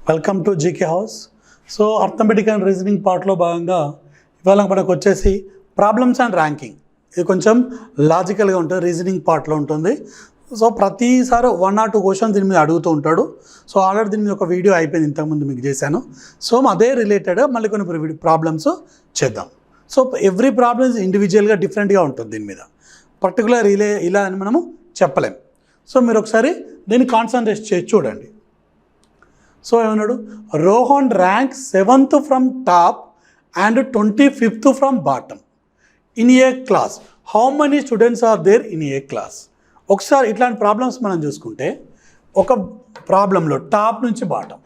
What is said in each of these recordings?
Welcome to GK house. So arithmetic and reasoning పార్ట్లో భాగంగా ఇవాళ మనకు వచ్చేసి ప్రాబ్లమ్స్ అండ్ ర్యాంకింగ్. ఇది కొంచెం లాజికల్గా ఉంటుంది, రీజనింగ్ పార్ట్లో ఉంటుంది. సో ప్రతిసారి 1 or 2 క్వశ్చన్స్ దీని మీద అడుగుతూ ఉంటాడు. సో ఆల్రెడీ దీని మీద ఒక వీడియో అయిపోయింది, ఇంతకుముందు మీకు చేశాను. సో అదే రిలేటెడ్ మళ్ళీ కొన్ని ప్రాబ్లమ్స్ చేద్దాం. సో ఎవ్రీ ప్రాబ్లమ్ ఇండివిజువల్గా డిఫరెంట్గా ఉంటుంది, దీని మీద పర్టికులర్ ఇలా అని మనము చెప్పలేం. సో మీరు ఒకసారి దీన్ని కాన్సన్ట్రేట్ చేసి చూడండి. సో ఏమన్నాడు, Rohan rank 7th from top and 25th from bottom in a class. How many students are there in a class? ఒకసారి ఇట్లాంటి ప్రాబ్లమ్స్ మనం చూసుకుంటే, ఒక ప్రాబ్లంలో టాప్ నుంచి బాటమ్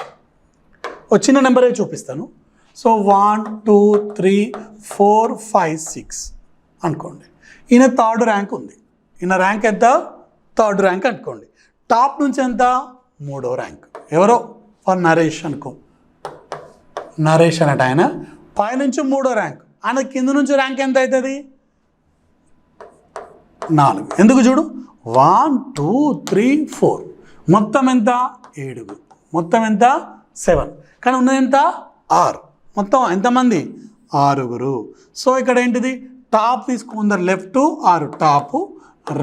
ఒక చిన్న నెంబరే చూపిస్తాను. సో 1 2 3 4 5 6 అనుకోండి. ఈయన 3rd ర్యాంక్ ఉంది. ఈయన ర్యాంక్ ఎంత? 3rd ర్యాంక్ అనుకోండి. టాప్ నుంచి ఎంత? 3వ ర్యాంక్. ఎవరో ఫర్ నరేష్ అనుకో. నరేష్ అన్నట్టు ఆయన పైనుంచి 3వ ర్యాంక్. ఆయన కింద నుంచి ర్యాంక్ ఎంత అవుతుంది? 4. ఎందుకు చూడు, 1 2 3 4 మొత్తం ఎంత? 7. మొత్తం ఎంత? 7. కానీ ఉన్నది ఎంత? 6. మొత్తం ఎంతమంది? 6. సో ఇక్కడ ఏంటిది, టాప్ తీసుకుందరు, left or top,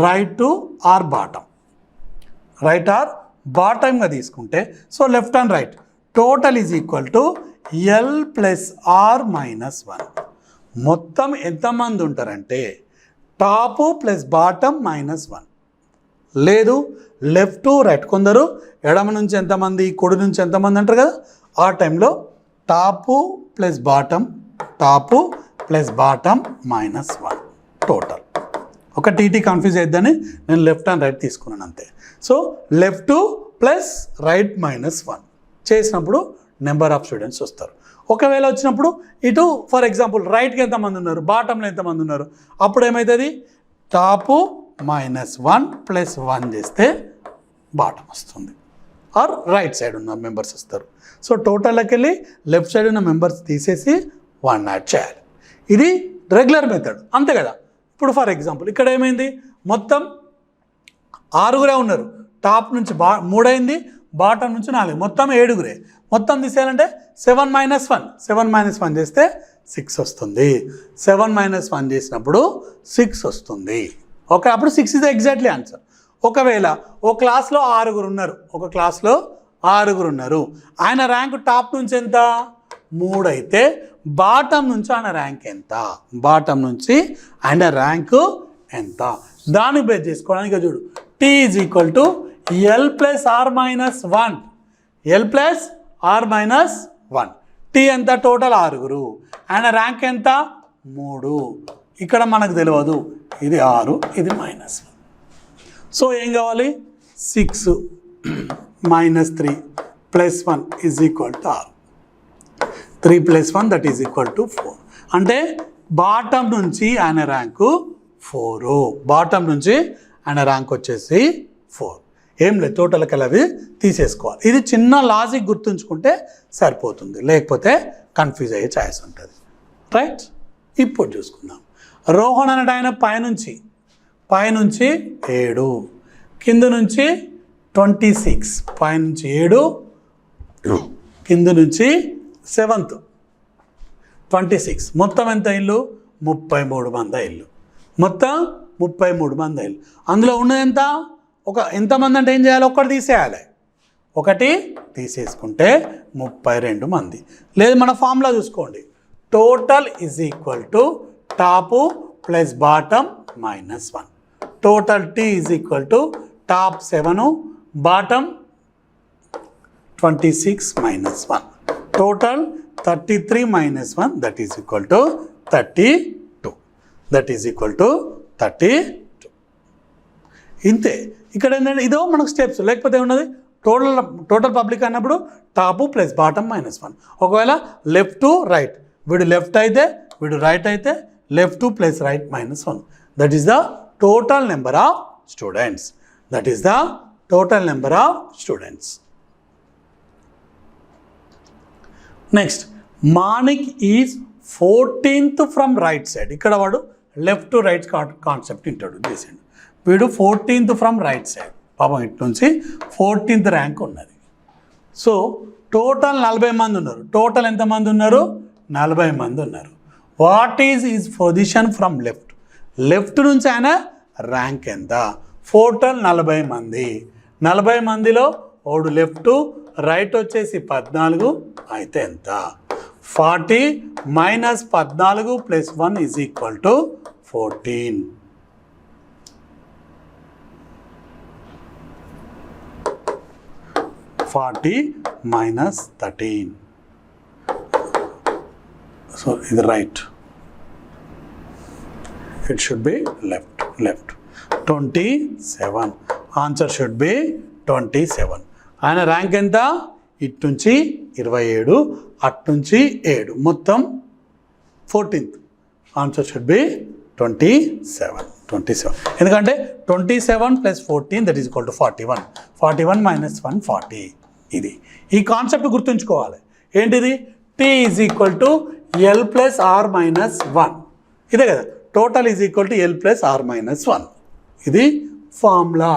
right or bottom. Right or బాటమ్గా తీసుకుంటే, so left and right total is equal to L plus R minus 1. మొత్తం ఎంతమంది ఉంటారంటే టాప్ ప్లస్ బాటమ్ -1. లేదు లెఫ్ట్ రైట్, కొందరు ఎడమ నుంచి ఎంతమంది, కుడి నుంచి ఎంతమంది అంటారు కదా, ఆ టైంలో top plus bottom, top plus bottom -1 total. ఒక టీటీ కన్ఫ్యూజ్ అయిద్దని నేను లెఫ్ట్ అండ్ రైట్ తీసుకున్నాను అంతే. సో లెఫ్ట్ ప్లస్ రైట్ -1 చేసినప్పుడు నెంబర్ ఆఫ్ స్టూడెంట్స్ వస్తారు. ఒకవేళ వచ్చినప్పుడు ఇటు ఫర్ ఎగ్జాంపుల్ రైట్కి ఎంతమంది ఉన్నారు, బాటంలో ఎంతమంది ఉన్నారు, అప్పుడు ఏమవుతుంది, టాపు -1 ప్లస్ 1 చేస్తే బాటం వస్తుంది, ఆర్ రైట్ సైడ్ ఉన్న మెంబర్స్ వస్తారు. సో టోటల్కి వెళ్ళి లెఫ్ట్ సైడ్ ఉన్న మెంబర్స్ తీసేసి 1 యాడ్ చేయాలి. ఇది రెగ్యులర్ మెథడ్, అంతే కదా. ఇప్పుడు ఫర్ ఎగ్జాంపుల్ ఇక్కడ ఏమైంది, మొత్తం 6 ఉన్నారు. టాప్ నుంచి 3 అయింది, బాటం నుంచి 4, మొత్తం 7. మొత్తం తీసేయాలంటే 7 - 1 చేస్తే 6 వస్తుంది. 7 - 1 చేసినప్పుడు 6 వస్తుంది. ఓకే, అప్పుడు 6 ఇస్ ఎగ్జాక్ట్లీ ఆన్సర్. ఒకవేళ ఓ క్లాస్లో 6 ఉన్నారు, ఒక క్లాస్లో 6 ఉన్నారు, ఆయన ర్యాంక్ టాప్ నుంచి ఎంత? 3 అయితే బాటమ్ నుంచి ఆయన ర్యాంక్ ఎంత? బాటమ్ నుంచి ఆయన ర్యాంకు ఎంత? దాన్ని బేస్ చేసుకోవడానికి చూడు, T is equal to L plus R -1. L plus R -1. T ఎంత? టోటల్ 6. ఆయన ర్యాంక్ ఎంత? 3. ఇక్కడ మనకు తెలియదు, ఇది 6, ఇది -1. సో ఏం కావాలి, 6 - 3 + 1 is equal to 6. 3 + 1 that is equal to 4. అంటే బాటమ్ నుంచి ఆయన ర్యాంకు 4. బాటమ్ నుంచి ఆయన ర్యాంక్ వచ్చేసి 4. ఏం లేదు, టోటల్కి అవి తీసేసుకోవాలి. ఇది చిన్న లాజిక్ గుర్తుంచుకుంటే సరిపోతుంది, లేకపోతే కన్ఫ్యూజ్ అయ్యే ఛాయిస్ ఉంటుంది. రైట్, ఇప్పుడు చూసుకుందాం. రోహన్ అనే ఆయన పైనుంచి 7, కింద నుంచి 26, పైనుంచి 7, కింద నుంచి 7th 26. మొత్తం ఎంత ఇల్లు? 33 మంది ఇల్లు. మొత్తం 33 మంది ఇల్లు. అందులో ఉన్నది ఎంత? ఎంతమంది అంటే ఏం చేయాలి, ఒక్కటి తీసేయాలి. ఒకటి తీసేసుకుంటే 32 మంది. లేదు మన ఫార్ములా చూసుకోండి, total is equal to top plus bottom -1. Total T is equal to top 7, bottom 26 -1. Total 33 - 1 that is equal to 32. That is equal to 32. ఇంతే. ఇక్కడ ఏంటంటే ఇదో మనకు స్టెప్స్, లేకపోతే ఉన్నది టోటల్ పబ్లిక్ అన్నప్పుడు టాపు ప్లస్ బాటమ్ -1. ఒకవేళ లెఫ్ట్ రైట్, వీడు లెఫ్ట్ అయితే వీడు రైట్ అయితే left plus right -1. That is the total number of students. That is the total number of students. Next, Manik is 14th from right side. ఇక్కడ వాడు left to right concept introduce చేసాడు. వీడు 14th from right side. పాపం ఇటు నుంచి 14th rank ఉన్నది. So total 40 మంది ఉన్నారు. టోటల్ ఎంతమంది ఉన్నారు? 40 మంది ఉన్నారు. What is is position from left? Left నుంచి ఆయన ర్యాంక్ ఎంత? టోటల్ 40 మంది. 40 మందిలో ఓడు లెఫ్ట్, రైట్ వచ్చేసి 14 అయితే ఎంత? 40 minus 14 plus 1 is equal to 14. minus 13. So ఇది right. It should be left. 27. Answer should be 27. ఆయన ర్యాంక్ ఎంత? ఇటు నుంచి 27, అటు నుంచి 7, మొత్తం 14th. Answer should be 27. ఎందుకంటే 27 plus 14 that is equal to 41. 41 minus 1 40. ఇది ఈ కాన్సెప్ట్ గుర్తుంచుకోవాలి. ఏంటిది? T is equal to L plus R minus 1. ఇదే కదా, total is equal to L plus R minus 1. ఇది ఫార్ములా.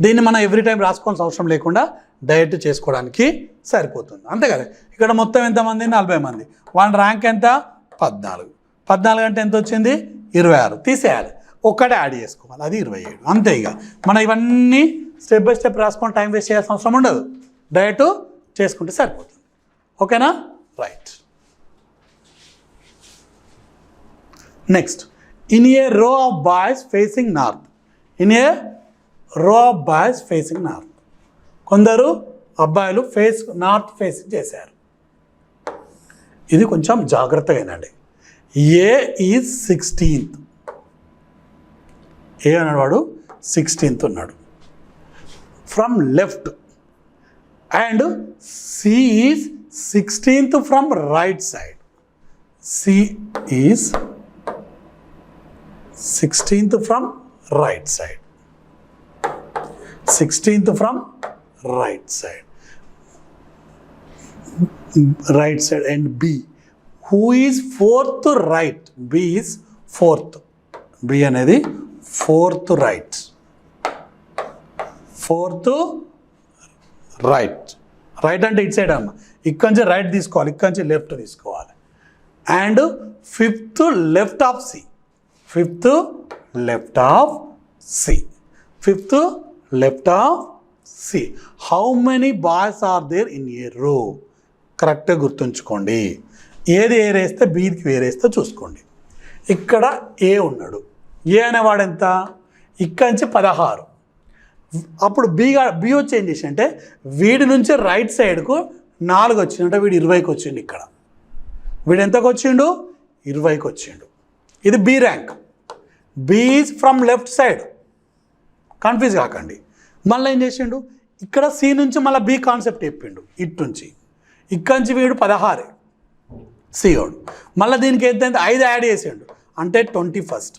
దీన్ని మనం ఎవ్రీ టైం రాసుకోవాల్సిన అవసరం లేకుండా డైరెక్ట్ చేసుకోవడానికి సరిపోతుంది, అంతే కదా. ఇక్కడ మొత్తం ఎంతమంది? 40 మంది. వాళ్ళ ర్యాంక్ ఎంత? 14. 14 అంటే ఎంత వచ్చింది? 26. తీసేయాలి, ఒక్కటే యాడ్ చేసుకోవాలి, అది 27. అంతే. ఇక మనం ఇవన్నీ స్టెప్ బై స్టెప్ రాసుకొని టైం వేస్ట్ చేయాల్సిన అవసరం ఉండదు, డైరెక్ట్ చేసుకుంటే సరిపోతుంది. ఓకేనా? రైట్. నెక్స్ట్, ఇన్ ఏ రో of boys facing north. In a రో ఆఫ్ బాయ్స్ ఫేసింగ్ నార్త్. కొందరు అబ్బాయిలు నార్త్ ఫేసింగ్ చేశారు. ఇది కొంచెం జాగ్రత్తగా వినండి. ఏ ఈజ్ 16th. ఏ అన్నాడు వాడు 16th ఉన్నాడు from left, and C is 16th from right side. C is 16th from right side. 16th from right side. Right side. And B, who is 4th right? B is 4th. B అనేది 4th right. 4th right. Right అంటే ఇటు side అమ్మ, ఇక్కడి నుంచి right తీసుకోవాలి, ఇక్కడి నుంచి left తీసుకోవాలి. And 5th left of C. 5th left of C. 5th left of C. How many boys are there in a row? కరెక్ట్గా గుర్తుంచుకోండి. ఏది ఏరేస్తే బీకి వేరేస్తే చూసుకోండి. ఇక్కడ ఏ ఉన్నాడు. ఏ అనేవాడు ఎంత? ఇక్కడి నుంచి 16. అప్పుడు బి వచ్చి ఏం చేసి అంటే వీడి నుంచి రైట్ సైడ్కు 4 వచ్చిండు, అంటే వీడు 20కి వచ్చిండు. ఇక్కడ వీడు ఎంతకు వచ్చిండు? 20కి వచ్చిండు. ఇది B rank. B is from left side, confuse కాకండి. మళ్ళీ ఏం చేసిండు? ఇక్కడ సి నుంచి మళ్ళీ బి కాన్సెప్ట్ చెప్పిండు. ఇటు నుంచి ఇక్కడి నుంచి వీడు 16 సియోడు. మళ్ళీ దీనికి ఎంత 5 యాడ్ చేసిండు, అంటే 21st.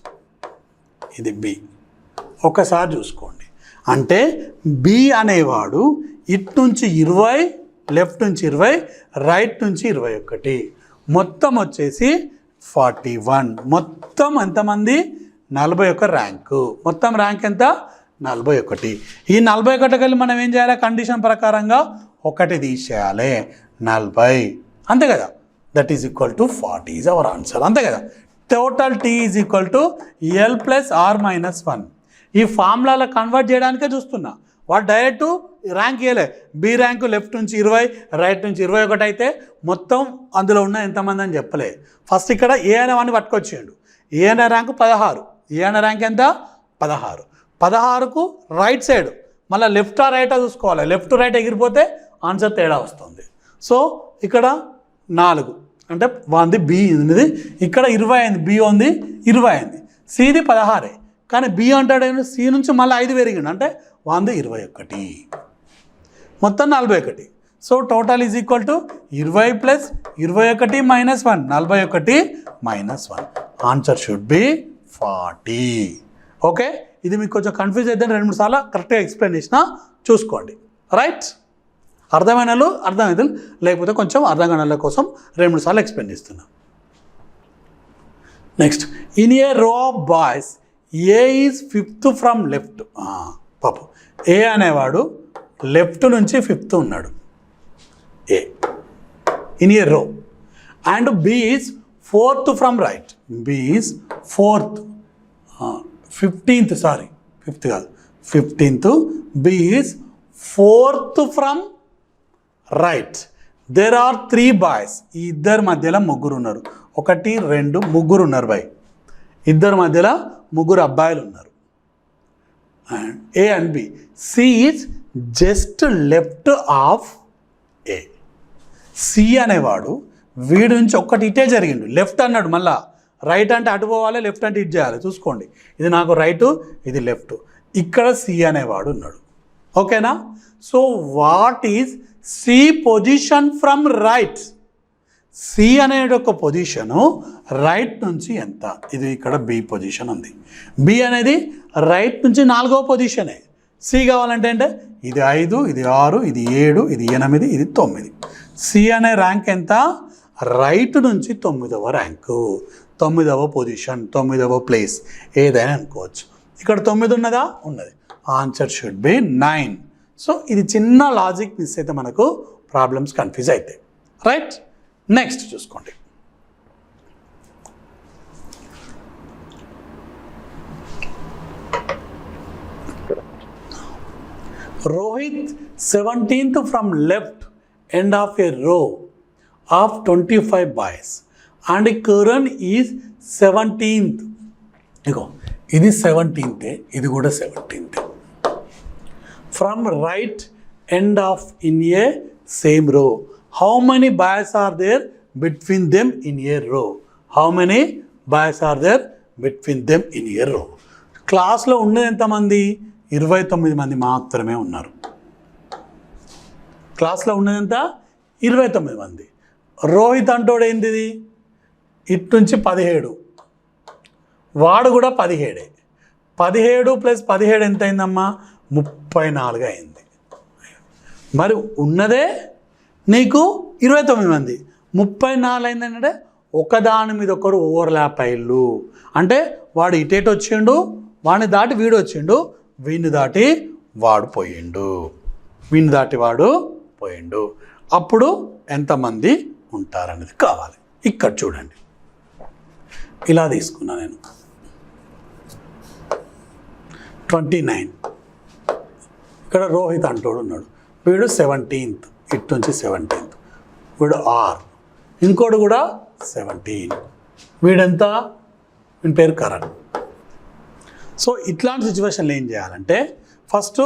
ఇది బి. ఒకసారి చూసుకోండి. అంటే బి అనేవాడు ఇటు నుంచి 20, లెఫ్ట్ నుంచి 20, రైట్ నుంచి 21, మొత్తం వచ్చేసి 41. మొత్తం ఎంతమంది? 41 ర్యాంకు. మొత్తం ర్యాంక్ ఎంత? 41. ఈ 41 కలిసి మనం ఏం చేయాలి? కండిషన్ ప్రకారంగా 1 తీసేయాలి, 40. అంతే కదా. That is equal to 40 is our answer. అంతే కదా. Total T is equal to L plus R minus 1. ఈ ఫార్ములాలో కన్వర్ట్ చేయడానికే చూస్తున్నా. వాడు డైరెక్ట్ ర్యాంక్ ఇవ్వలే. బి ర్యాంకు లెఫ్ట్ నుంచి 20, రైట్ నుంచి 21 అయితే మొత్తం అందులో ఉన్న ఎంతమంది అని చెప్పలే. ఫస్ట్ ఇక్కడ ఏ అనే వాడిని పట్టుకొచ్చేయండు. ఏ అనే ర్యాంకు 16. ఏ అనే ర్యాంక్ ఎంత? 16. 16కు రైట్ సైడ్ మళ్ళీ లెఫ్టా రైటా చూసుకోవాలి. లెఫ్ట్ రైట్ ఎగిరిపోతే ఆన్సర్ తేడా వస్తుంది. సో ఇక్కడ 4 అంటే వాంది బి ఉంది. ఇక్కడ 20 అయింది, బి ఉంది 20 అయింది. సిది 16, కానీ బి అంటాడు సి నుంచి మళ్ళీ 5 పెరిగిండు, అంటే వాంది 21, మొత్తం 41. So total is equal to 20 plus 21 minus 1, 41 minus 1. Answer should B 40. Okay, ఇది మీకు కొంచెం కన్ఫ్యూజ్ అయితే 2-3 సార్లు కరెక్ట్గా ఎక్స్ప్లెయిన్ చేసినా చూసుకోండి. రైట్, అర్థమైన అర్థమైంది, లేకపోతే కొంచెం అర్థం కాని కోసం 2-3 సార్లు ఎక్స్ప్లెయిన్ చేస్తున్నా. నెక్స్ట్, ఇన్ ఏ రో of boys A is 5th from left. పాపం ఏ అనేవాడు లెఫ్ట్ నుంచి 5th ఉన్నాడు. in a row. And B is 4th from right. B is 4th. 15th, sorry. 5th కాదు 15th. B is 4th from right. There are 3 boys. ఈ ఇద్దరి మధ్యలో ముగ్గురు ఉన్నారు. 1 2 ముగ్గురు ఉన్నారు బై. ఇద్దరి మధ్యలో ముగ్గురు అబ్బాయిలు ఉన్నారు. And A and B. C is just left of A. C అనేవాడు వీడి నుంచి ఒక్కటి ఇటే జరిగిండు. లెఫ్ట్ అన్నాడు, మళ్ళా రైట్ అంటే అటు పోవాలి, లెఫ్ట్ అంటే ఇటు చేయాలి. చూసుకోండి, ఇది నాకు రైట్, ఇది లెఫ్ట్. ఇక్కడ సి అనేవాడు ఉన్నాడు. ఓకేనా? So what is C position from right? C అనేది ఒక పొజిషను రైట్ నుంచి ఎంత? ఇది ఇక్కడ బి పొజిషన్ ఉంది. బి అనేది రైట్ నుంచి 4వ పొజిషనే. సి కావాలంటే అంటే ఇది 5, ఇది 6, ఇది 7, ఇది 8, ఇది 9. సి అనే ర్యాంక్ ఎంత? రైట్ నుంచి 9వ ర్యాంకు, 9వ పొజిషన్, 9వ ప్లేస్ ఏదైనా అనుకోవచ్చు. ఇక్కడ 9 ఉన్నదా? ఉన్నది. Answer should B 9. సో ఇది చిన్న లాజిక్ మిస్ అయితే మనకు ప్రాబ్లమ్స్ కన్ఫ్యూజ్ అవుతాయి. రైట్? నెక్స్ట్ చూసుకోండి. Rohit 17th from left end of a row of 25 boys and Karan is 17th. ఇగో ఇది 17th, ఇది కూడా 17th. From right end of in a same row. How many boys are there between them in a row? How many boys are there between them in a row? క్లాస్లో ఉన్నది ఎంతమంది? 29 మంది మాత్రమే ఉన్నారు. క్లాస్లో ఉన్నది ఎంత? 29 మంది. రోహిత్ అంటోడు ఏంటిది? ఇటు నుంచి 17, వాడు కూడా 17. 17 + 17 ఎంత అయిందమ్మా? 34 అయింది. మరి ఉన్నదే నీకు 29 మంది, 34 అయిందంటే ఒకదాని మీద ఒకరు ఓవర్లాప్ అయ్యిండు. అంటే వాడు ఇటేటు వచ్చిండు, వాడిని దాటి వీడు వచ్చిండు, వీడిని దాటి వాడు పోయిండు, వీడిని దాటి వాడు పోయిండు. అప్పుడు ఎంతమంది ఉంటారనేది కావాలి. ఇక్కడ చూడండి, ఇలా తీసుకున్నా నేను 29. ఇక్కడ రోహిత్ అంటోడు ఉన్నాడు, వీడు 17th, ఇటు నుంచి 17th, వీడు ఆర్, ఇంకోటి కూడా 17, వీడెంత? వీని పేరు కరణ్. సో ఇట్లాంటి సిచ్యువేషన్లో ఏం చేయాలంటే ఫస్ట్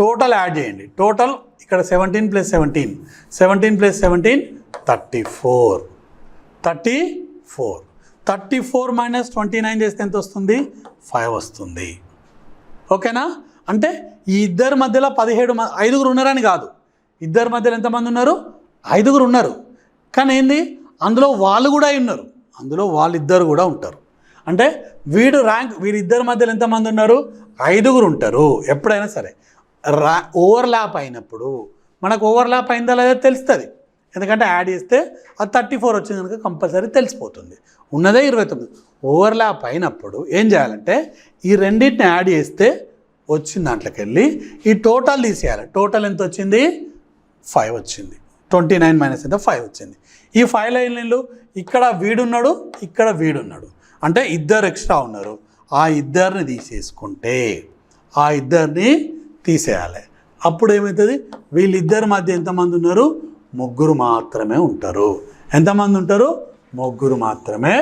టోటల్ యాడ్ చేయండి. టోటల్ ఇక్కడ 17 + 17, 17 + 17 34, 34, 34 - 29 చేస్తే ఎంత వస్తుంది? 5 వస్తుంది. ఓకేనా? అంటే ఈ ఇద్దరి మధ్యలో 5గురు ఉన్నారని కాదు, ఇద్దరి మధ్యలో ఎంతమంది ఉన్నారు? 5గురు ఉన్నారు. కానీ ఏంది, అందులో వాళ్ళు కూడా ఉన్నారు, అందులో వాళ్ళిద్దరు కూడా ఉంటారు. అంటే వీరిద్దరి మధ్యలో ఎంతమంది ఉన్నారు? 5గురు ఉంటారు. ఎప్పుడైనా సరే ఓవర్లాప్ అయినప్పుడు మనకు ఓవర్లాప్ అయిందా లేదా తెలుస్తుంది. ఎందుకంటే యాడ్ చేస్తే అది 34 వచ్చింది కనుక కంపల్సరీ తెలిసిపోతుంది. ఉన్నదే 29. ఓవర్లాప్ అయినప్పుడు ఏం చేయాలంటే ఈ రెండింటిని యాడ్ చేస్తే వచ్చిన దాంట్లోకి వెళ్ళి ఈ టోటల్ తీసేయాలి. టోటల్ ఎంత వచ్చింది? 5 వచ్చింది. 29 - ఎంత? 5 వచ్చింది. ఈ 5 లైన్లు ఇక్కడ వీడున్నాడు, ఇక్కడ వీడున్నాడు, అంటే ఇద్దరు ఎక్స్ట్రా ఉన్నారు. ఆ ఇద్దరిని తీసేసుకుంటే ఆ ఇద్దరిని తీసేయాలి. అప్పుడు ఏమవుతుంది? వీళ్ళిద్దరి మధ్య ఎంతమంది ఉన్నారు? 3 మాత్రమే ఉంటారు. ఎంతమంది ఉంటారు? 3 మాత్రమే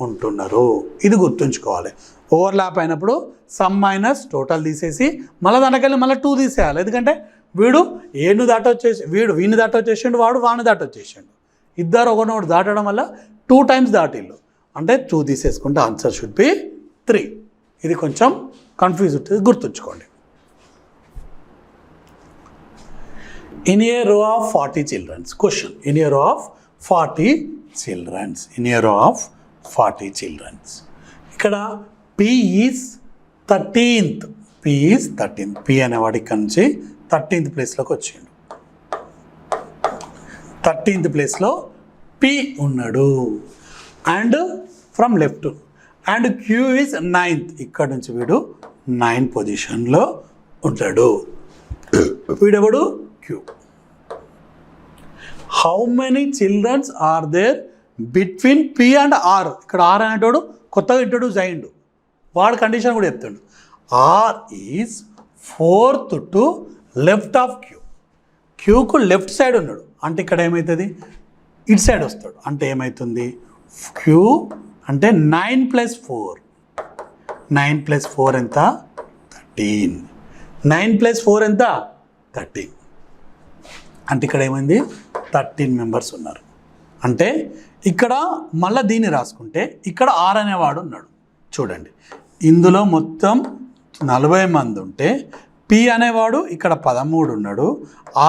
ఉంటున్నారు. ఇది గుర్తుంచుకోవాలి. ఓవర్లాప్ అయినప్పుడు సమ్ మైనస్ టోటల్ తీసేసి మళ్ళీ దాంట్లోకెళ్ళి మళ్ళీ 2 తీసేయాలి. ఎందుకంటే వీడు ఏను దాటొచ్చేసి వీడిని దాటొచ్చేసిండు, వాడు వాడిని దాటొచ్చేసిండు. ఇద్దరు ఒకటి దాటడం వల్ల 2 times దాటిల్లు, అంటే 2 తీసేసుకుంటే ఆన్సర్ షుడ్ బి 3. ఇది కొంచెం కన్ఫ్యూజ్ ఉంటుంది, గుర్తుంచుకోండి. In a row of 40 children. Question. In a row of 40 children. In a row of 40 children. ఇక్కడ P is 13th. P is 13th. P అనేవాడు ఇక్కడ నుంచి 13th ప్లేస్లోకి వచ్చిండు. 13th ప్లేస్లో P ఉన్నాడు. And from left. And Q is 9th. ఇక్కడ నుంచి వీడు 9 పొజిషన్లో ఉంటాడు. వీడెవడు? Q. How many childrens are there between P and R. ఇక్కడ ఆర్ అనేటోడు కొత్తగా ఇంట్రొడ్యూస్ అయ్యిండు, వాడు కండిషన్ కూడా చెప్తాడు. R is 4th to left of Q. క్యూకు లెఫ్ట్ సైడ్ ఉన్నాడు అంటే ఇక్కడ ఏమవుతుంది, ఇటు సైడ్ వస్తాడు అంటే ఏమవుతుంది, క్యూ అంటే 9 + 4. 9 + 4 ఎంత, 13. 9 + 4 ఎంత, 13. అంటే ఇక్కడ ఏమైంది, 13 మెంబర్స్ ఉన్నారు. అంటే ఇక్కడ మళ్ళీ దీన్ని రాసుకుంటే ఇక్కడ ఆర్ అనేవాడు ఉన్నాడు. చూడండి, ఇందులో మొత్తం 40 మంది ఉంటే పి అనేవాడు ఇక్కడ 13 ఉన్నాడు,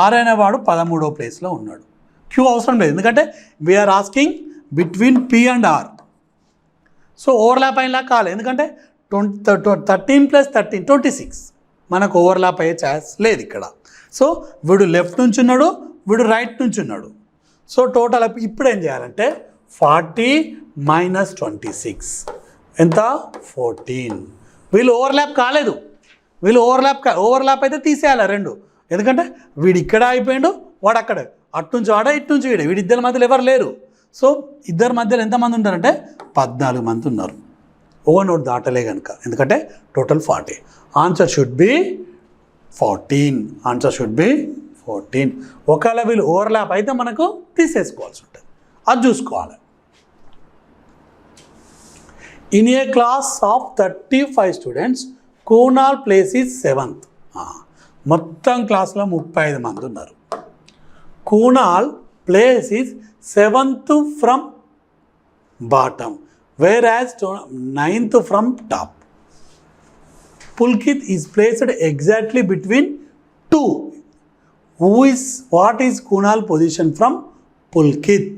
ఆర్ అనేవాడు 13వ ప్లేస్లో ఉన్నాడు. క్యూ అవసరం లేదు, ఎందుకంటే we are asking between P and R. So overlap అయినలా కాలేదు, ఎందుకంటే 13 + 13 26. మనకు ఓవర్లాప్ అయ్యే ఛాన్స్ లేదు ఇక్కడ. సో వీడు లెఫ్ట్ నుంచి ఉన్నాడు, వీడు రైట్ నుంచి ఉన్నాడు. సో టోటల్ ఇప్పుడు ఏం చేయాలంటే 40 - 26 ఎంత, 14. వీళ్ళు ఓవర్లాప్ కాలేదు, వీళ్ళు ఓవర్లాప్ అయితే తీసేయాలి రెండు, ఎందుకంటే వీడు ఇక్కడ అయిపోయాడు, వాడు అక్కడ, అటు నుంచి వాడ, ఇటు నుంచి వీడిద్దరి మధ్యలో ఎవరు లేరు. సో ఇద్దరి మధ్యలో ఎంతమంది ఉంటారంటే 14 మంది ఉన్నారు. ఓవర్ నోట్ దాటలే కనుక, ఎందుకంటే total 40. Answer should B 14. Answer should B 14. ఒకవేళ వీళ్ళు ఓవర్లాప్ అయితే మనకు తీసేసుకోవాల్సి ఉంటుంది, అది చూసుకోవాలి. In a class of 35 students Kunal place is 7th. మొత్తం క్లాస్లో 35 మంది ఉన్నారు. Kunal place is 7th from bottom, whereas 9th from top. Pulkit is placed exactly between 2. What is Kunal position from Pulkit?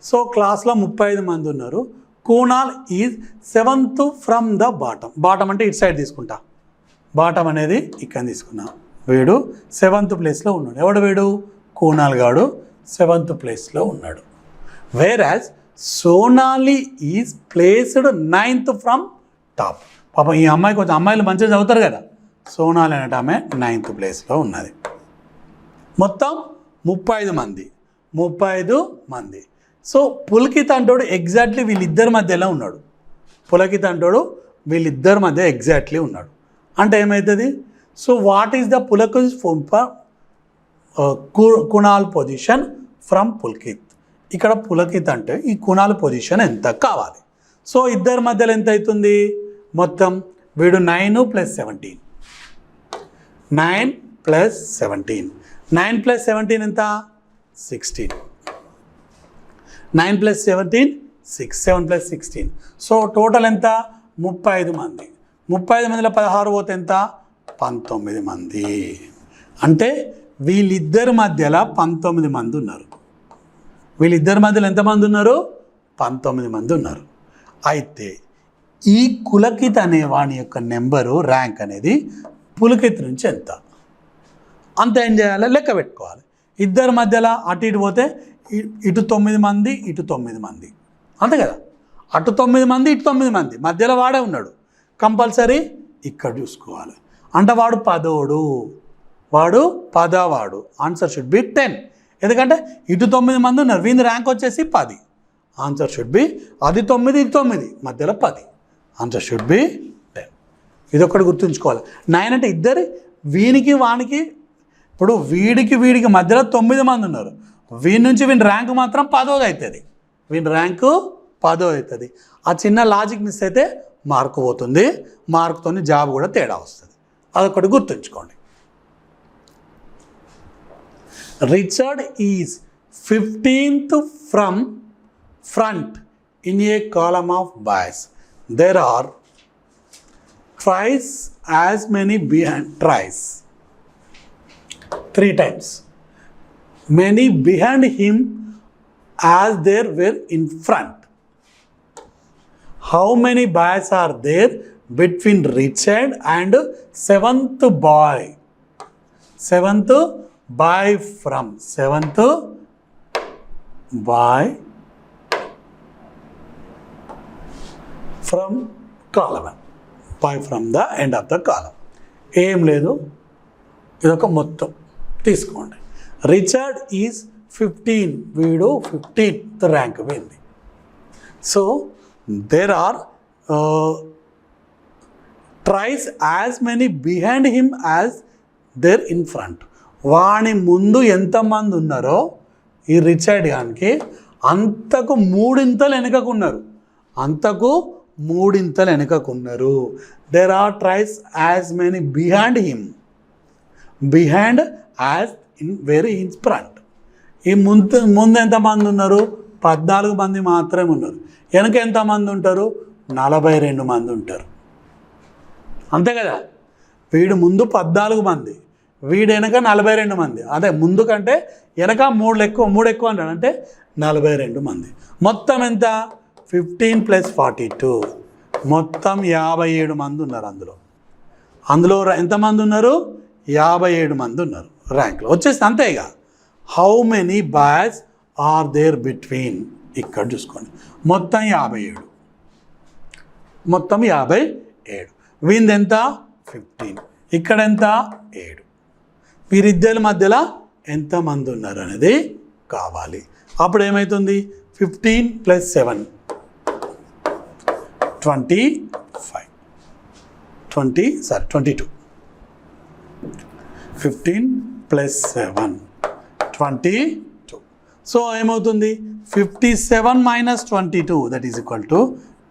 So class లో 35 మంది ఉన్నారు. Kunal is 7th from the bottom. Bottom అంటే ఇటు side తీసుకుంటా, బాటమ్ అనేది ఇక్కడ తీసుకున్నా. వీడు 7th ప్లేస్లో ఉన్నాడు. ఎవడు వీడు, కూనాల్ గాడు 7th ప్లేస్లో ఉన్నాడు. Whereas Sonali is placed 9th from top. పాపం ఈ అమ్మాయి కొంచెం, అమ్మాయిలు మంచిగా చదువుతారు కదా, సోనాలి అనేట ఆమె 9th ప్లేస్లో ఉన్నది. మొత్తం 35 మంది. సో పులకిత్ అంటోడు ఎగ్జాక్ట్లీ వీళ్ళిద్దరి మధ్యలో ఉన్నాడు. పులకిత్ అంటోడు వీళ్ళిద్దరి మధ్య ఎగ్జాక్ట్లీ ఉన్నాడు. అంటే ఏమవుతుంది, so what is the Pulkit Kunal position from Pulkit. ఇక్కడ పులకిత్ అంటే ఈ కునాల్ పొజిషన్ ఎంత కావాలి. సో ఇద్దరి మధ్యలో ఎంత అవుతుంది, మొత్తం వీడు 9 + 17. 9 + 17. 9 + 17 ఎంత, 16. 9 + 17 6. 7 + 16. సో టోటల్ ఎంత, 35 మంది. 35 మందిలో 16 పోతే ఎంత, 19 మంది. అంటే వీళ్ళిద్దరి మధ్యలో 19 మంది ఉన్నారు. వీళ్ళిద్దరి మధ్యలో ఎంతమంది ఉన్నారు, 19 మంది ఉన్నారు. అయితే ఈ కులకిత్ అనే వాని యొక్క నెంబరు, ర్యాంక్ అనేది పులకిత్ నుంచి ఎంత అంత ఏం చేయాలి, లెక్క పెట్టుకోవాలి. ఇద్దరి మధ్యలో అటు ఇటు పోతే ఇటు 9 మంది, ఇటు 9 మంది, అంతే కదా. అటు 9 మంది, ఇటు 9 మంది, మధ్యలో వాడే ఉన్నాడు. కంపల్సరీ ఇక్కడ చూసుకోవాలి. అంటే వాడు 10, వాడు 10. Answer should B 10. ఎందుకంటే ఇటు 9 మంది ఉన్నారు, వీని ర్యాంక్ వచ్చేసి 10. ఆన్సర్ షుడ్ బి, అది 9, ఇది 9, మధ్యలో 10. Answer should B 10. ఇది ఒకటి గుర్తుంచుకోవాలి. 9 అంటే ఇద్దరి, వీనికి వానికి, ఇప్పుడు వీడికి మధ్యలో 9 మంది ఉన్నారు. వీని నుంచి వీని ర్యాంక్ మాత్రం 10వ అవుతుంది. వీని ర్యాంకు 10వ అవుతుంది. ఆ చిన్న లాజిక్ మిస్ అయితే మార్కు పోతుంది, మార్కుతో జాబ్ కూడా తేడా వస్తుంది. అదొకటి గుర్తుంచుకోండి. Richard is 15th from front in a column of boys. There are twice as many behind, 3 times many behind him as there were in front. How many boys are there between Richard and 7th boy? 7th boy from 7th boy from column 1. Boy from the end of the column. ఏం లేదు, ఇదొక మొత్తం తీసుకోండి. Richard is 15, వీడు 15th rank పోయింది. So there are thrice as many behind him as there in front. వాని ముందు ఎంతమంది ఉన్నారో ఈ రిచర్డ్ గానికి అంతకు మూడింతలు వెనుకకున్నారు. There are thrice as many behind him, behind as in very in front. ఈ ముందు ఎంతమంది ఉన్నారు? 14 మంది మాత్రమే ఉన్నారు. వెనక ఎంతమంది ఉంటారు? 42 మంది ఉంటారు. అంతే కదా. వీడు ముందు 14 మంది, వీడు వెనక 42 మంది. అదే ముందు కంటే వెనక 3 ఎక్కువ అంటాడు, అంటే 42 మంది. మొత్తం ఎంత? 15 + 42, మొత్తం 57 మంది ఉన్నారు. అందులో ఎంతమంది ఉన్నారు? 57 మంది ఉన్నారు ర్యాంక్లో. వచ్చేసి అంతే. ఇక how many boys are there between, ఇక్కడ చూసుకోండి, మొత్తం 57. వీంది ఎంత? 15. ఇక్కడ ఎంత? 7. వీరిద్దరి మధ్యలో ఎంతమంది ఉన్నారు అనేది కావాలి. అప్పుడు ఏమవుతుంది? 15 + 7 25, 22. 15 + 7 22. సో ఏమవుతుంది? 57 - 22 దట్ ఈజ్ ఈక్వల్ టు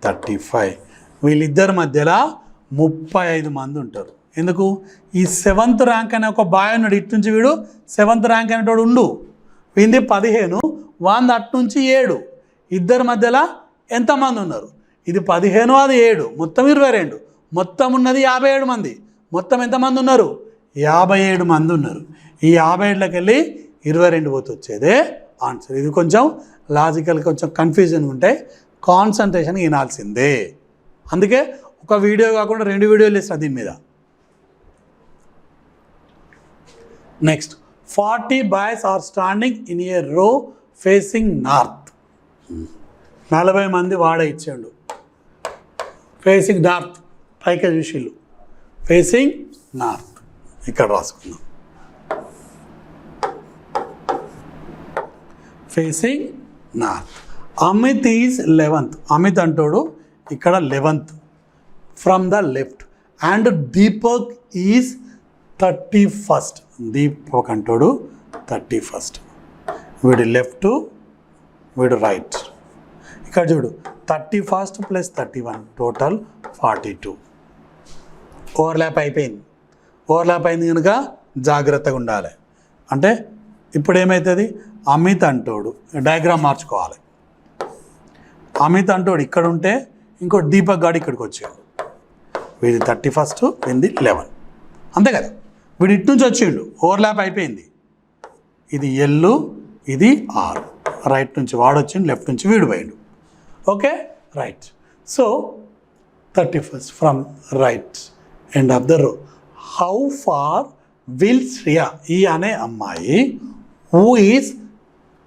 35. వీళ్ళిద్దరి మధ్యలో 35 మంది ఉంటారు. ఎందుకు? ఈ 7th ర్యాంక్ అనే ఒక బాయ్ ఉన్నాడు, ఇటు నుంచి వీడు 7th ర్యాంక్ అనేటోడు ఉండు, వీంది 15, వాంది అటు నుంచి 7. ఇద్దరి మధ్యలో ఎంతమంది ఉన్నారు? ఇది 15, అది 7, మొత్తం 22. మొత్తం ఉన్నది 57 మంది. మొత్తం ఎంతమంది ఉన్నారు? 57 మంది ఉన్నారు. ఈ 57లోకి వెళ్ళి 22 పోతే వచ్చేదే ఆన్సర్. ఇది కొంచెం లాజికల్, కొంచెం కన్ఫ్యూజన్గా ఉంటాయి, కాన్సన్ట్రేషన్ వినాల్సిందే. అందుకే ఒక వీడియో కాకుండా 2 వీడియోలు ఇస్తాను దీని మీద. Next, 40 boys are standing in a row facing north. 40 మంది వాడ ఇచ్చాడు, ఫేసింగ్ నార్త్, పైకి చూసిళ్ళు, ఫేసింగ్ నార్త్. ఇక్కడ రాసుకుందాం, facing north. Amit is 11th. Amit అంటాడు ఇక్కడ 11th from the left. And Deepak is 31st. Deepak అంటాడు 31st. వీడు లెఫ్ట్, వీడు రైట్. ఇక్కడ చూడు, 31st + 31 టోటల్ 42. ఓవర్లాప్ అయిపోయింది. ఓవర్లాప్ అయింది కనుక జాగ్రత్తగా ఉండాలి. అంటే ఇప్పుడు ఏమవుతుంది? అమిత్ అంటాడు, డయాగ్రామ్ మార్చుకోవాలి. అమిత్ అంటాడు ఇక్కడ ఉంటే, ఇంకో దీపక్ గాడు ఇక్కడికి వచ్చాడు. వీడి 31st, వీడి 11. అంతే కదా. వీడు ఇటు నుంచి వచ్చిండు, ఓవర్లాప్ అయిపోయింది. ఇది ఎల్లు, ఇది ఆర్. రైట్ నుంచి వాడు వచ్చిండు, లెఫ్ట్ నుంచి వీడు పోయిండు. Okay, right. So 31st from right end of the row. How far will Shriya, ఈ అనే అమ్మాయి, who is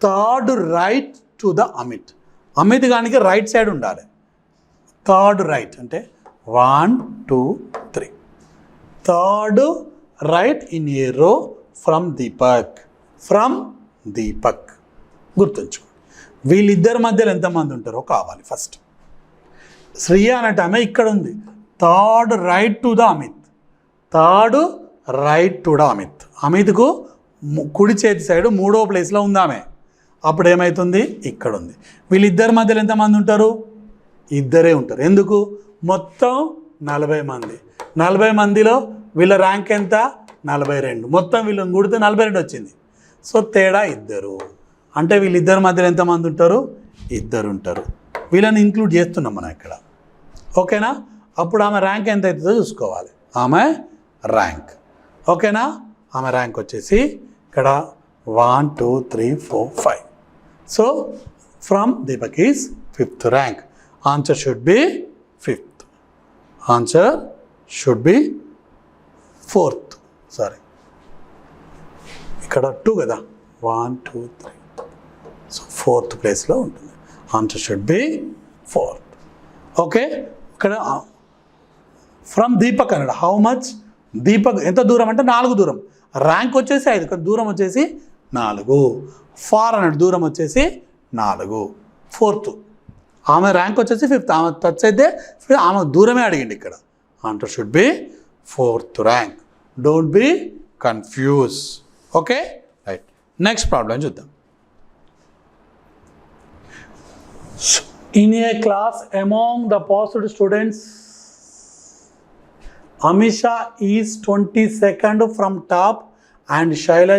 third right to the Amit. Amit గానికి రైట్ సైడ్ ఉండాలి. థర్డ్ రైట్ అంటే 1 2 3. థర్డ్ రైట్ ఇన్ ఏ రో ఫ్రమ్ దీపక్. గుర్తుంచుకోండి. వీళ్ళిద్దరి మధ్యలో ఎంతమంది ఉంటారో కావాలి. ఫస్ట్ శ్రియ అనేట ఆమె ఇక్కడ ఉంది, third right to the Amit. అమిత్కు కుడి చేతి సైడ్ 3వ ప్లేస్లో ఉంది ఆమె. అప్పుడు ఏమవుతుంది? ఇక్కడ ఉంది. వీళ్ళిద్దరి మధ్యలో ఎంతమంది ఉంటారు? ఇద్దరే ఉంటారు. ఎందుకు? మొత్తం 40 మంది. 40 మందిలో వీళ్ళ ర్యాంక్ ఎంత? 42. మొత్తం వీళ్ళని కూడితే 42 వచ్చింది. సో తేడా 2. అంటే వీళ్ళిద్దరి మధ్యలో ఎంతమంది ఉంటారు? 2 ఉంటారు. వీళ్ళని ఇంక్లూడ్ చేస్తున్నాం మనం ఇక్కడ. ఓకేనా? అప్పుడు ఆమె ర్యాంక్ ఎంత అవుతుందో చూసుకోవాలి. ఆమె ర్యాంక్ ఓకేనా? ఆమె ర్యాంక్ వచ్చేసి ఇక్కడ 1 2 3 4 5. So from Deepak is 5th rank. Answer should B 5th. Answer should be 4th. Sorry, ఇక్కడ 2 కదా, 1 2 3. సో 4th ప్లేస్లో ఉంటుంది. Answer should be 4th. Okay, ఇక్కడ ఫ్రమ్ దీపక్ అన్నాడు. హౌ మచ్ దీపక్ ఎంత దూరం అంటే 4 దూరం. ర్యాంక్ వచ్చేసి 5, దూరం వచ్చేసి 4. ఫార్ అన్నాడు, దూరం వచ్చేసి 4. ఫోర్త్, ఆమె ర్యాంక్ వచ్చేసి 5th, ఆమె టచ్ అయితే ఆమె దూరమే అడిగింది ఇక్కడ. Answer should be 4th rank. Don't be confuse. Okay right. Next problem చూద్దాం. In a class among the passed students Amisha is 22nd from top and Shajal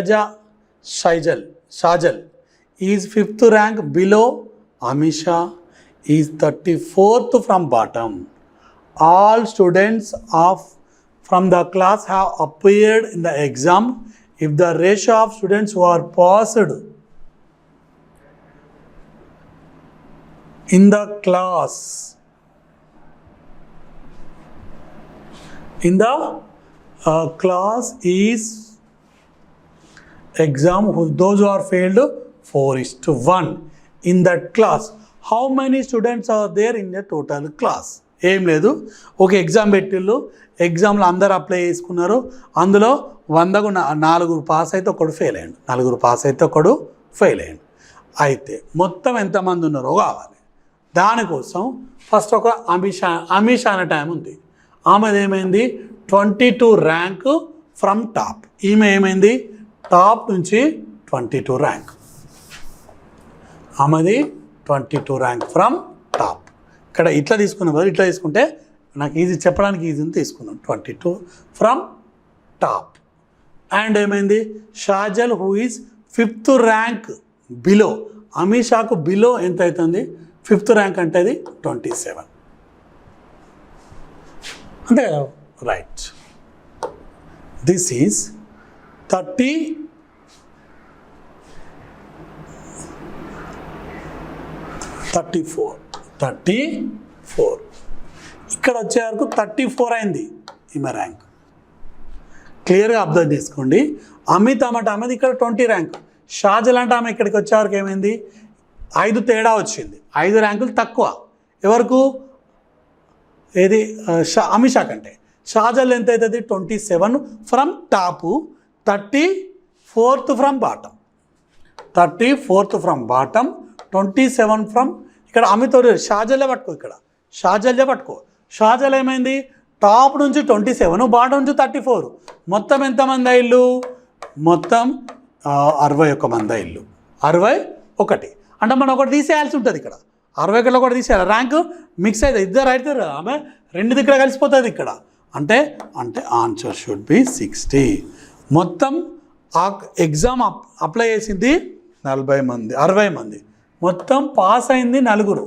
is 5th rank below. Amisha is 34th from bottom. All students from the class have appeared in the exam. If the ratio of students who are passed in the class is exam, those who are failed 4:1 in that class. How many students are there in the total class? ఏం లేదు, ఒక exam పెట్టిళ్ళు, ఎగ్జామ్లో అందరు apply చేసుకున్నారు, అందులో 100కు 4 pass అయితే ఒకడు fail అయ్యాడు, 4 పాస్ అయితే ఒకడు ఫెయిల్ అయ్యాడు. అయితే మొత్తం ఎంతమంది ఉన్నారో కావాలి. దానికోసం ఫస్ట్ ఒక అమీషా అనే టైం ఉంది. ఆమెది ఏమైంది 22 ర్యాంక్ ఫ్రమ్ టాప్. ఈమె ఏమైంది టాప్ నుంచి 22 ర్యాంక్. ఆమెది 22 ర్యాంక్ ఫ్రమ్ టాప్. ఇక్కడ ఇట్లా తీసుకున్న బదులు ఇట్లా తీసుకుంటే నాకు ఈజీ చెప్పడానికి ఈజీని తీసుకున్నాం. 22 ఫ్రమ్ టాప్. అండ్ ఏమైంది Shajal who is 5th rank below. అమీషాకు బిలో ఎంత అవుతుంది 5th ర్యాంక్ అంటే అది 27. అంతే కదా, రైట్. This is 34. ఇక్కడ వచ్చే వరకు 34 అయింది ఈమె ర్యాంక్. క్లియర్గా అబ్జర్వ్ చేసుకోండి. అమిత్ అమ్మది ఇక్కడ 20 ర్యాంక్. షాజల్ అంటే ఆమె ఇక్కడికి వచ్చేవరకు ఏమైంది 5 తేడా వచ్చింది, 5 ర్యాంకులు తక్కువ. ఎవరకు ఏది అమిషా కంటే. షాజల్ ఎంత అవుతుంది 27 from top, 34th from bottom. 34th from bottom, 27 from ఇక్కడ అమిత్. షాజల్లే పట్టుకో, ఇక్కడ షాజల్లే పట్టుకో. షాజల్ ఏమైంది టాప్ నుంచి 27, బాటమ్ నుంచి 34. మొత్తం ఎంతమంది అయ్యిళ్ళు మొత్తం 61 మంది అయ్యిళ్ళు. 61 అంటే మనం ఒకటి తీసేయాల్సి ఉంటుంది ఇక్కడ. 61లో ఒకటి తీసేయాలి, ర్యాంకు మిక్స్ అయితే ఇద్దరు అయితే ఆమె 2 దగ్గర కలిసిపోతుంది ఇక్కడ. అంటే ఆన్సర్ షుడ్ బి 60. మొత్తం ఆ ఎగ్జామ్ అప్లై చేసింది 40 మంది, 60 మంది. మొత్తం పాస్ అయింది 4.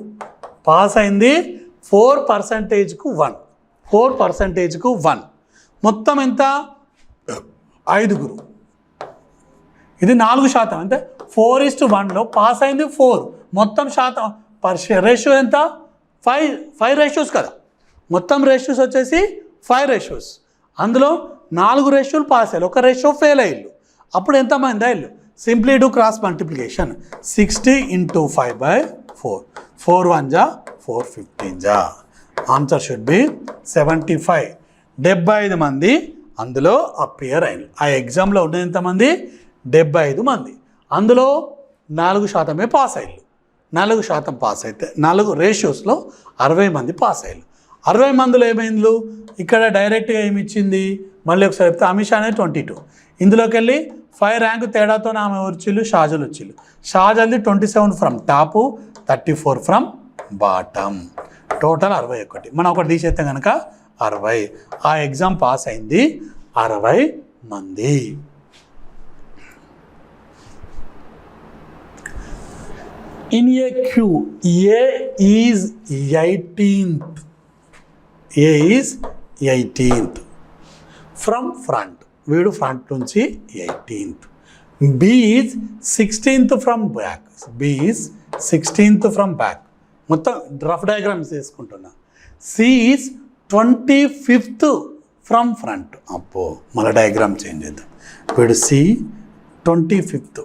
పాస్ అయింది 4%కు 1. 4%కు 1. మొత్తం ఎంత 5. ఇది 4%. అంటే 4:1లో పాస్ అయింది 4. మొత్తం శాతం రేషియో ఎంత 5 రేషియోస్ కదా. మొత్తం రేషియోస్ వచ్చేసి 5 రేషియోస్. అందులో 4 రేషియోలు పాస్ అయ్యారు, 1 రేషియో ఫెయిల్ అయ్యారు. అప్పుడు ఎంతమంది అయ్యారు? Simply do cross multiplication. 60 × 5/4. 4 1 జా 4 15 జా. Answer should B 75. 75 మంది అందులో అపియర్ అయ్యారు. ఆ ఎగ్జామ్లో ఉన్న ఎంతమంది 75 మంది. అందులో 4% పాస్ అయ్యారు. 4% పాస్ అయితే 4 రేషియోస్లో 60 మంది పాస్ అయ్యారు. 60 మందిలో ఏమైంది ఇక్కడ డైరెక్ట్గా ఏమి ఇచ్చింది మళ్ళీ ఒకసారి చెప్తే అమిషా అనేది 22. ఇందులోకి వెళ్ళి 5 ర్యాంకు తేడాతో ఆమె వచ్చిళ్ళు షాజల్ వచ్చిళ్ళు. షాజల్ది 27 from top, 34 from bottom. Total 61. మనం ఒకటి తీసేస్తే కనుక 60. ఆ ఎగ్జామ్ పాస్ అయింది 60 మంది. In a queue, A is 18th. A is 18th from front. వీడు ఫ్రంట్ నుంచి 18th. B is 16th from back. B is 16th from back. మొత్తం రఫ్ డయాగ్రామ్స్ చేసుకుంటున్నా. C is 25th from front. అప్పో మళ్ళీ diagram change చేద్దాం. వీడు C 25th.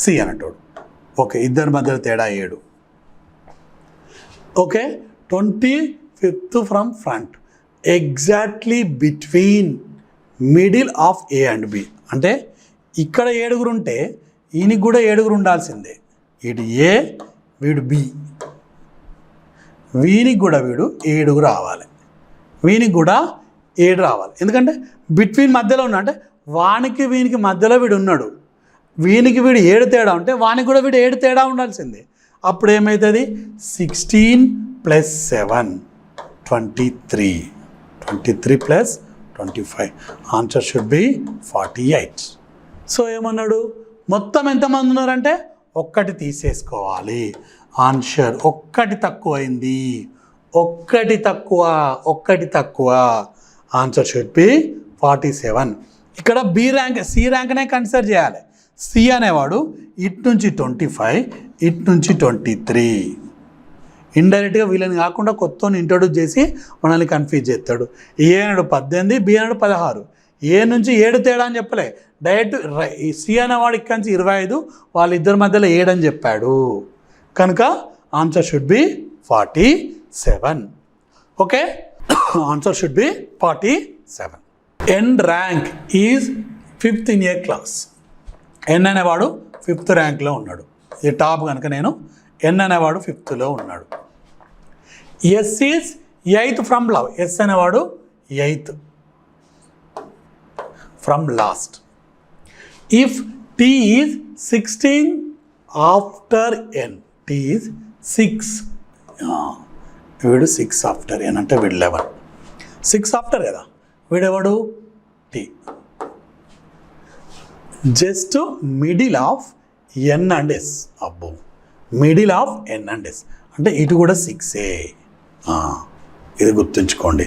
C అన్నట్టు. Okay, ఇద్దరి మధ్యలో తేడా 7. Okay, 25th from front, exactly between middle of A and B. అంటే ఇక్కడ 7 ఉంటే ఈయనకి కూడా 7 ఉండాల్సిందే. వీడు ఏ, వీడు బి, వీనికి కూడా వీడు 7 రావాలి, వీనికి కూడా 7 రావాలి. ఎందుకంటే బిట్వీన్ మధ్యలో ఉన్నా అంటే వానికి వీనికి మధ్యలో వీడు ఉన్నాడు, వీనికి వీడు 7 తేడా ఉంటే వానికి కూడా వీడు 7 తేడా ఉండాల్సిందే. అప్పుడు ఏమవుతుంది? 16 + 7 23, 23 + 25. Answer should B 48. సో ఏమన్నాడు? మొత్తం ఎంతమంది ఉన్నారంటే 1 తీసేసుకోవాలి. ఆన్సర్ 1 తక్కువైంది, 1 తక్కువ. Answer should be 47. ఇక్కడ బి ర్యాంక్, సి ర్యాంక్నే కన్సిడర్ చేయాలి. సి అనేవాడు ఇటు నుంచి 25, ఇటు నుంచి 23. ఇండైరెక్ట్గా వీళ్ళని కాకుండా కొత్తని ఇంట్రొడ్యూస్ చేసి మనల్ని కన్ఫ్యూజ్ చేస్తాడు. ఏ అన్నాడు 18, బి అన్నాడు 16. ఏ నుంచి 7 తేడా అని చెప్పలే, డైరెక్ట్ సి అనేవాడు ఇక్కడ నుంచి 25, వాళ్ళిద్దరి మధ్యలో 7 అని చెప్పాడు. కనుక answer should be 47. Okay, answer should be 47. N rank is 5th in a class. N అనేవాడు 5th ర్యాంక్లో ఉన్నాడు. ఇది టాప్ కనుక నేను ఎన్ అనేవాడు 5thలో ఉన్నాడు. S is 8th from love. S అనేవాడు 8th from last. If T is 16 after N, T is 6, వీడు 6 ఆఫ్టర్ ఎన్ అంటే వీడు 11. 6 ఆఫ్టర్ కదా, వీడెవాడు T. Just middle of N and S. అబ్బో, middle of N and S అంటే ఇటు కూడా 6ఏ. ఇది గుర్తుంచుకోండి.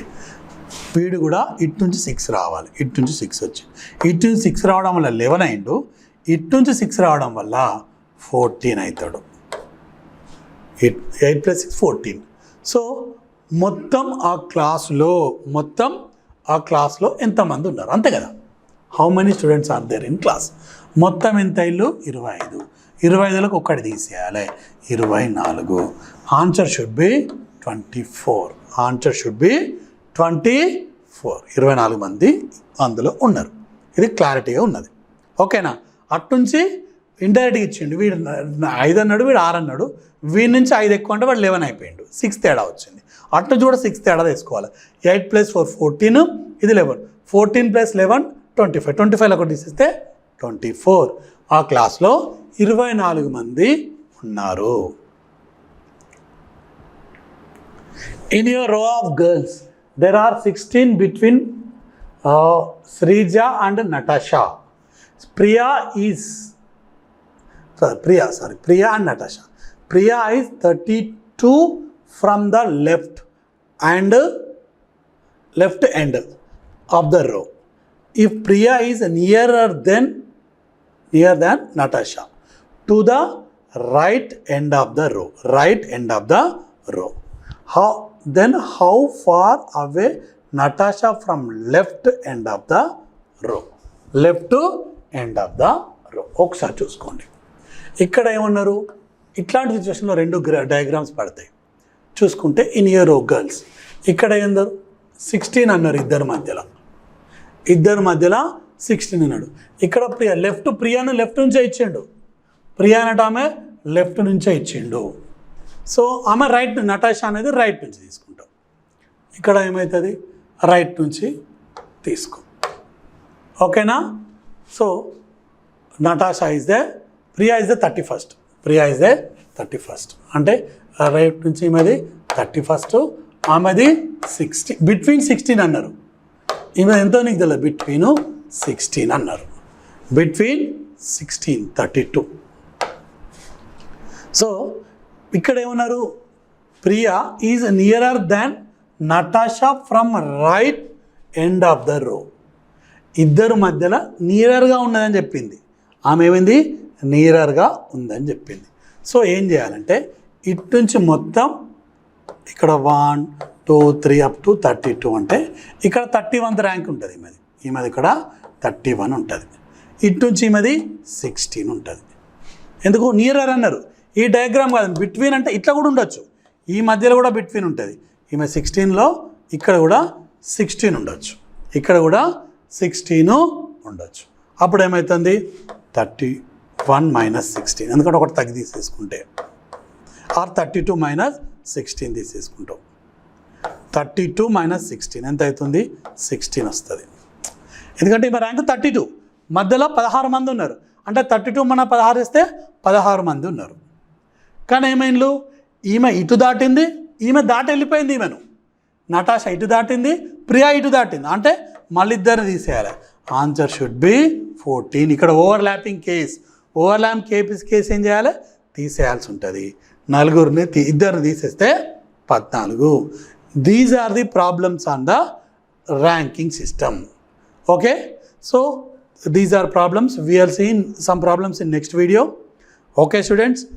వీడు కూడా ఇటు నుంచి 6 రావాలి, ఇటు నుంచి 6 వచ్చింది. ఇటు నుంచి 6 రావడం వల్ల 11 అయిండు, ఇటు నుంచి 6 రావడం వల్ల 14 అవుతాడు. 8 + 6 14. సో మొత్తం ఆ క్లాస్లో ఎంతమంది ఉన్నారు అంతే కదా. How many students are there in class? మొత్తం ఎంత ఇల్లు? 25. 25లకు 1 తీసేయాలి, 24. Answer should be 24. Answer should be 24. 24 మంది అందులో ఉన్నారు. ఇది క్లారిటీగా ఉన్నది. ఓకేనా? అట్నుంచి ఇండైరెక్ట్గా ఇచ్చిండు. వీడు 5 అన్నాడు, వీడు 6 అన్నాడు. వీడి నుంచి 5 ఎక్కువ అంటే వాడు 11 అయిపోయిండు. 6 తేడా వచ్చింది. అట్ను కూడా 6 తేడా తీసుకోవాలి. 8 + 4 14, ఇది 11. 14 + 11 25. 25లో 1 తీసేస్తే 24. ఆ క్లాస్లో 24 మంది ఉన్నారు. In your row of girls, there are 16 between Srija and Natasha. Priya and Natasha. Priya is 32 from the left end of the row. If Priya is nearer than Natasha, to the right end of the row. How far away Natasha from left end of the row? ఒకసారి చూసుకోండి. ఇక్కడ ఏమన్నారు? ఇట్లాంటి సిచ్యువేషన్లో 2 diagrams పడతాయి. చూసుకుంటే in year రో girls ఇక్కడ ఏందరు 16 అన్నారు. ఇద్దరి మధ్యలో 16 అన్నాడు. ఇక్కడ ప్రియాను లెఫ్ట్ నుంచే ఇచ్చిండు. ప్రియా అనట ఆమె లెఫ్ట్ నుంచే ఇచ్చిండు. సో ఆమె రైట్, నటాషా అనేది రైట్ నుంచి తీసుకుంటాం. ఇక్కడ ఏమవుతుంది? రైట్ నుంచి తీసుకో. ఓకేనా? So Natasha is the, Priya is the 31st. అంటే రైట్ నుంచి ఈమెది 31st, ఆమెది 60. బిట్వీన్ 16 అన్నారు. ఈమె ఎంతో నీకు తెలియదు, బిట్వీన్ 16 అన్నారు. బిట్వీన్ 16 32. సో ఇక్కడ ఏమన్నారు? Priya is nearer than Natasha from right end of the రో. ఇద్దరు మధ్యలో నియరర్గా ఉన్నదని చెప్పింది. ఆమె ఏమైంది? నియరర్గా ఉందని చెప్పింది. సో ఏం చేయాలంటే ఇటు నుంచి మొత్తం ఇక్కడ 1 2 3 అప్ టు 32 అంటే ఇక్కడ 31th ర్యాంక్ ఉంటుంది. ఈమెది ఇక్కడ 31 ఉంటుంది. ఇటు నుంచి ఈమెది 16 ఉంటుంది. ఎందుకు నియరర్ అన్నారు? ఈ డయాగ్రామ్ కాదు, బిట్వీన్ అంటే ఇట్లా కూడా ఉండొచ్చు. ఈ మధ్యలో కూడా బిట్వీన్ ఉంటుంది. ఈమె 16లో ఇక్కడ కూడా 16 ఉండొచ్చు, ఇక్కడ కూడా 16 ఉండొచ్చు. అప్పుడు ఏమవుతుంది? 32 1 మైనస్ 16, ఎందుకంటే ఒకటి తగ్గి తీసేసుకుంటే, ఆర్ 32 మైనస్ 16 తీసేసుకుంటాం. 32 మైనస్ 16 ఎంత అవుతుంది? 16 వస్తుంది. ఎందుకంటే ఈమె ర్యాంక్ 32, మధ్యలో 16 మంది ఉన్నారు, అంటే 32 మన 16 వేస్తే 16 మంది ఉన్నారు. కానీ ఏమైండ్లు, ఈమె ఇటు దాటింది, ఈమె దాటి వెళ్ళిపోయింది. ఈమెను నటాషా ఇటు దాటింది, ప్రియా ఇటు దాటింది, అంటే మళ్ళీ ఇద్దరిని తీసేయాలి. Answer should B 14. ఇక్కడ ఓవర్లాపింగ్ కేస్ ఏం చేయాలి? తీసేయాల్సి ఉంటుంది. ఇద్దరిని తీసేస్తే 14. These are the problems on the ranking system. Okay, so these are problems. We will see some problems in next video. Okay students.